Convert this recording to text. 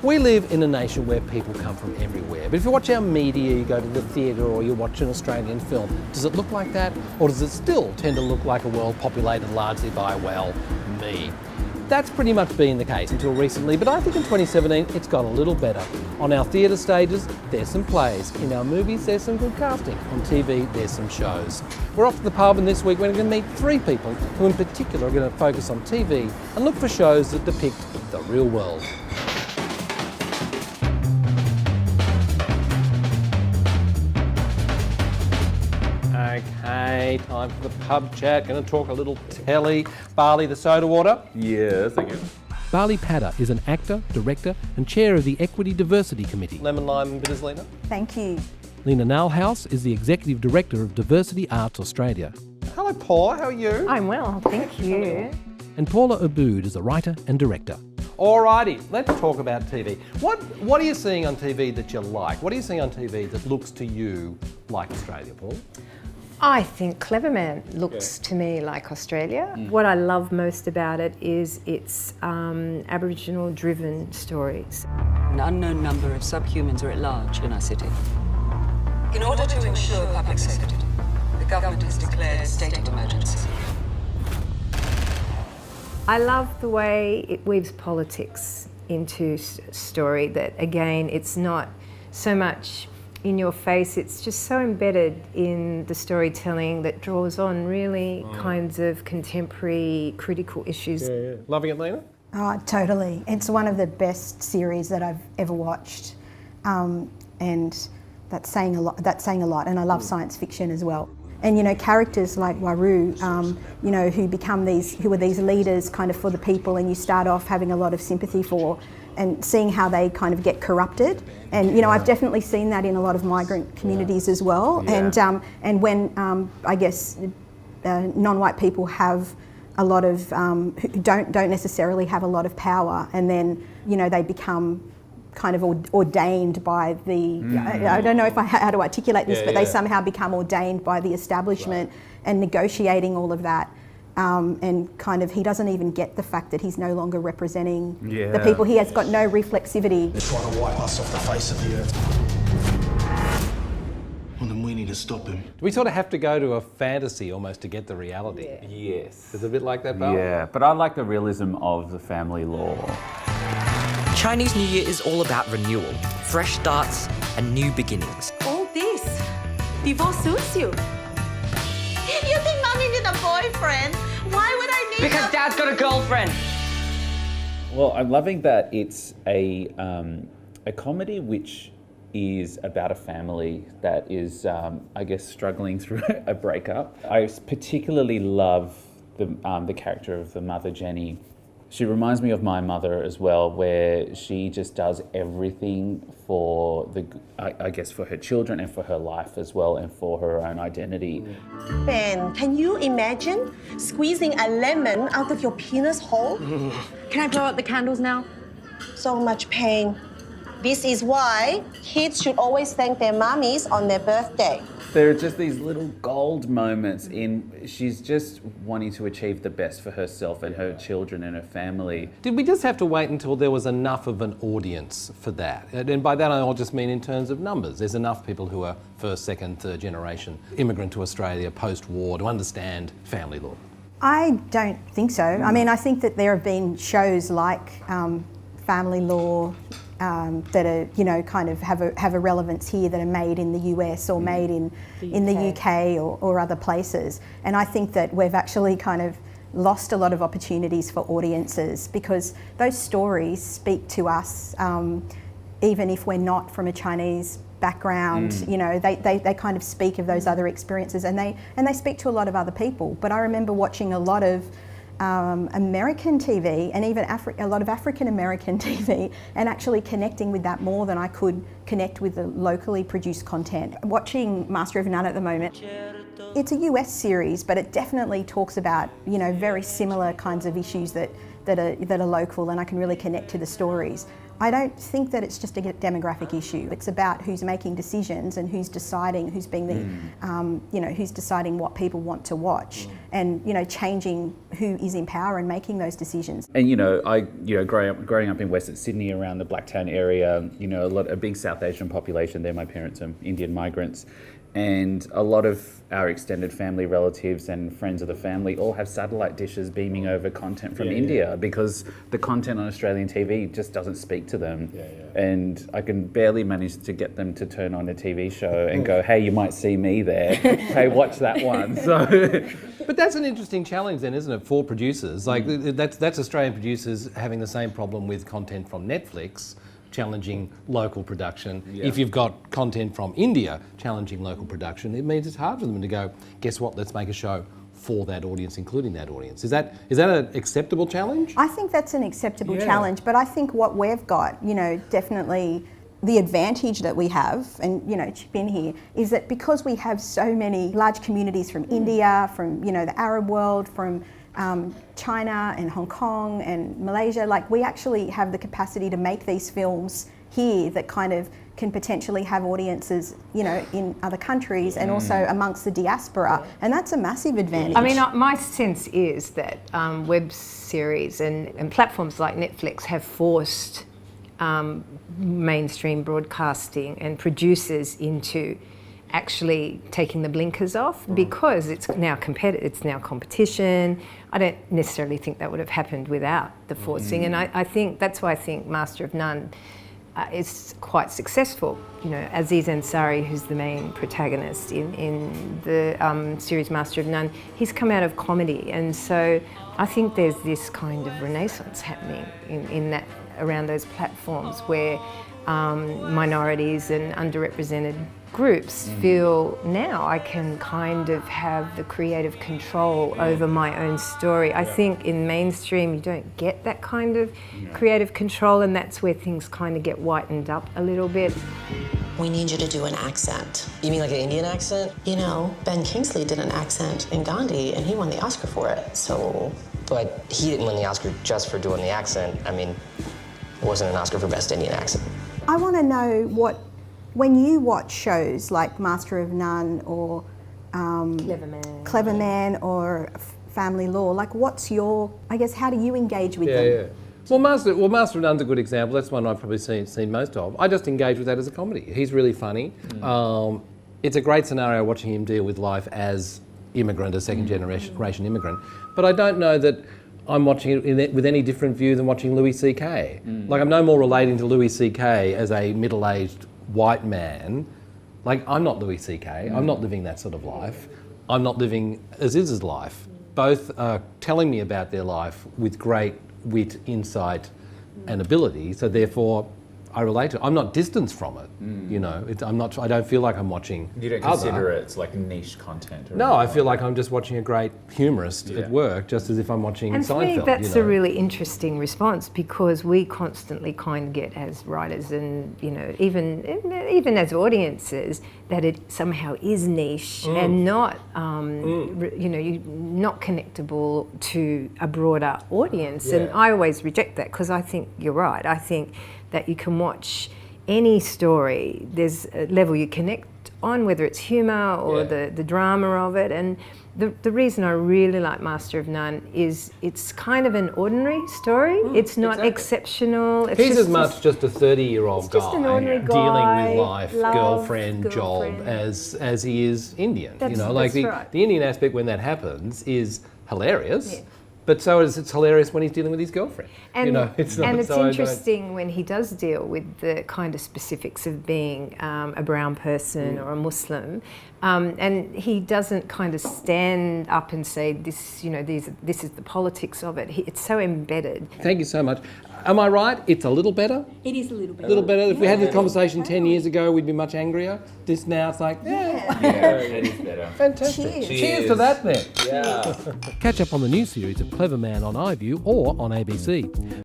We live in a nation where people come from everywhere, but if you watch our media, you go to the theatre or you watch an Australian film, does it look like that? Or does it still tend to look like a world populated largely by, well, me? That's pretty much been the case until recently, but I think in 2017 it's got a little better. On our theatre stages, there's some plays. In our movies, there's some good casting. On TV, there's some shows. We're off to the pub, and this week we're going to meet 3 people who in particular are going to focus on TV and look for shows that depict the real world. Okay, time for the pub chat. Going to talk a little telly. Barley, the soda water. Yeah, thank you. Barley Patter is an actor, director and chair of the Equity Diversity Committee. Lemon, lime and bitters, Lena. Thank you. Lena Nalhouse is the executive director of Diversity Arts Australia. Hello Paula, how are you? I'm well, thank you. And Paula Abood is a writer and director. Alrighty, let's talk about TV. What are you seeing on TV that you like? What are you seeing on TV that looks to you like Australia, Paul? I think Cleverman looks to me like Australia. What I love most about it is its Aboriginal-driven stories. An unknown number of subhumans are at large in our city. In order to ensure public safety, the government has declared a state of emergency. I love the way it weaves politics into story, that again, it's not so much in your face, it's just so embedded in the storytelling that draws on really kinds of contemporary critical issues. Yeah. Loving it, Lena? Oh, totally. It's one of the best series that I've ever watched, and that's saying a lot. And I love science fiction as well. And you know, characters like Waru, you know, who are these leaders kind of for the people, and you start off having a lot of sympathy for, and seeing how they kind of get corrupted. And you know, I've definitely seen that in a lot of migrant communities as well. Yeah. And when I guess non-white people have a lot of who don't necessarily have a lot of power, and then you know they become kind of ordained by the, I don't know how to articulate this, but they somehow become ordained by the establishment and negotiating all of that. And kind of, he doesn't even get the fact that he's no longer representing the people. He has got no reflexivity. They're trying to wipe us off the face of the earth. Well, then we need to stop him. Do we sort of have to go to a fantasy almost to get the reality? Yes. Is it a bit like that, Val? Yeah, but I like the realism of the family law. Chinese New Year is all about renewal, fresh starts and new beginnings. All this, divorce suits you. You think mommy need a boyfriend? Why would I need Because Dad's got a girlfriend! Well, I'm loving that it's a comedy which is about a family that is, I guess, struggling through a breakup. I particularly love the character of the mother, Jenny. She reminds me of my mother as well, where she just does everything for I guess for her children and for her life as well, and for her own identity. Ben, can you imagine squeezing a lemon out of your penis hole? Can I blow out the candles now? So much pain. This is why kids should always thank their mummies on their birthday. There are just these little gold moments she's just wanting to achieve the best for herself and her children and her family. Did we just have to wait until there was enough of an audience for that? And by that I just mean in terms of numbers. There's enough people who are first, second, third generation immigrant to Australia post-war to understand family law. I don't think so. I mean, I think that there have been shows like Family Law, that are, you know, kind of have a relevance here, that are made in the US or made in the UK or other places. And I think that we've actually kind of lost a lot of opportunities for audiences, because those stories speak to us, even if we're not from a Chinese background. You know, they kind of speak of those other experiences, and they speak to a lot of other people. But I remember watching a lot of American TV, and even a lot of African American TV, and actually connecting with that more than I could connect with the locally produced content. Watching Master of None at the moment, it's a US series, but it definitely talks about, you know, very similar kinds of issues that that are local, and I can really connect to the stories. I don't think that it's just a demographic issue. It's about who's making decisions and who's deciding, who's being the, who's deciding what people want to watch, and changing who is in power and making those decisions. And growing up in Western Sydney, around the Blacktown area, a big South Asian population there. My parents are Indian migrants, and a lot of our extended family, relatives and friends of the family all have satellite dishes beaming over content from India because the content on Australian TV just doesn't speak to them. And I can barely manage to get them to turn on a TV show and go, hey, you might see me there. Hey, watch that one. So, But that's an interesting challenge then, isn't it, for producers? Like that's Australian producers having the same problem with content from Netflix challenging local production. If you've got content from India challenging local production, it means it's hard for them to go, guess what, let's make a show for that audience, including that audience. Is that an acceptable challenge? I think that's an acceptable challenge, but I think what we've got, definitely the advantage that we have, and chip in here, is that because we have so many large communities from India, from the Arab world, from China and Hong Kong and Malaysia, like we actually have the capacity to make these films here that kind of can potentially have audiences, in other countries and also amongst the diaspora, and that's a massive advantage. I mean, my sense is that web series and platforms like Netflix have forced mainstream broadcasting and producers into actually taking the blinkers off because it's now competition. I don't necessarily think that would have happened without the forcing, and I think that's why I think Master of None is quite successful. Aziz Ansari, who's the main protagonist in the series Master of None, he's come out of comedy, and so I think there's this kind of renaissance happening in that around those platforms where minorities and underrepresented groups feel now I can kind of have the creative control over my own story. I think in mainstream you don't get that kind of creative control, and that's where things kind of get whitened up a little bit. We need you to do an accent. You mean like an Indian accent? Ben Kingsley did an accent in Gandhi and he won the Oscar for it, so... But he didn't win the Oscar just for doing the accent. I mean, it wasn't an Oscar for Best Indian Accent. I want to know when you watch shows like Master of None or Clever Man or Family Law, like what's your, how do you engage with them? Well, Master of None's a good example. That's one I've probably seen most of. I just engage with that as a comedy. He's really funny. It's a great scenario watching him deal with life as immigrant, a second generation immigrant. But I don't know that I'm watching it with any different view than watching Louis C.K. Like I'm no more relating to Louis C.K. as a middle-aged white man. Like I'm not Louis C.K. I'm not living that sort of life. I'm not living Aziz's life. Both are telling me about their life with great wit, insight and ability, so therefore I relate to it. I'm not distanced from it. I don't feel like I'm watching. You don't consider it's like niche content? No, I feel like I'm just watching a great humorist at work, just as if I'm watching and Seinfeld. And for me, that's a really interesting response, because we constantly kind of get, as writers and even as audiences, that it somehow is niche and not, not connectable to a broader audience. And I always reject that, because I think you're right. I think that you can watch any story, there's a level you connect on, whether it's humour or the drama of it. And the reason I really like Master of None is it's kind of an ordinary story. It's not exceptional. It's He's as much just a 30-year-old guy, just an ordinary guy dealing with life, love, girlfriend, job, as he is Indian. That's right. The Indian aspect when that happens is hilarious. But so it's hilarious when he's dealing with his girlfriend. And, it's not, and it's so interesting when he does deal with the kind of specifics of being a brown person or a Muslim, and he doesn't kind of stand up and say this is the politics of it. It's so embedded. Thank you so much. Am I right? It's a little better? It is a little better. A little better. If we had this conversation 10 years ago, we'd be much angrier. This now, it's like, it is better. Fantastic. Cheers to that then. Yeah. Catch up on the new series of Clever Man on iView or on ABC.